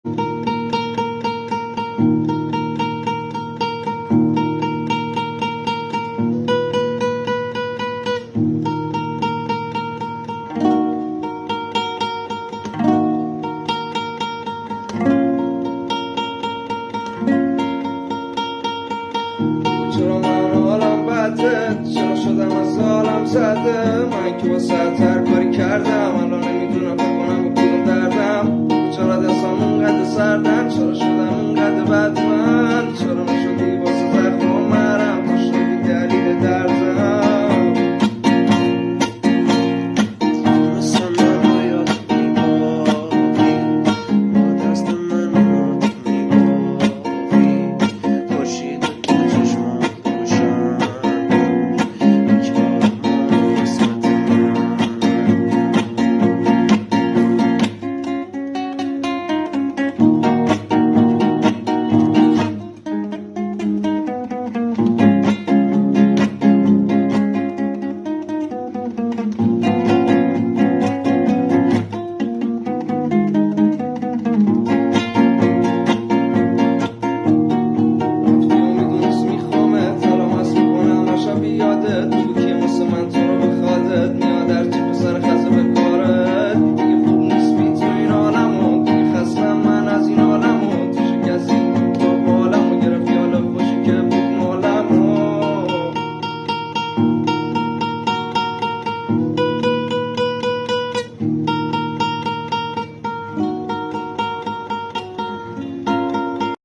چرا من حالم بده، چرا شدم از حالم زده، من که واسه هر کاری کردم الان نمیدونم فکر کنم به کدوم دردم. چرا دستام اونقدر سردن، چرا شدم اونقدر بد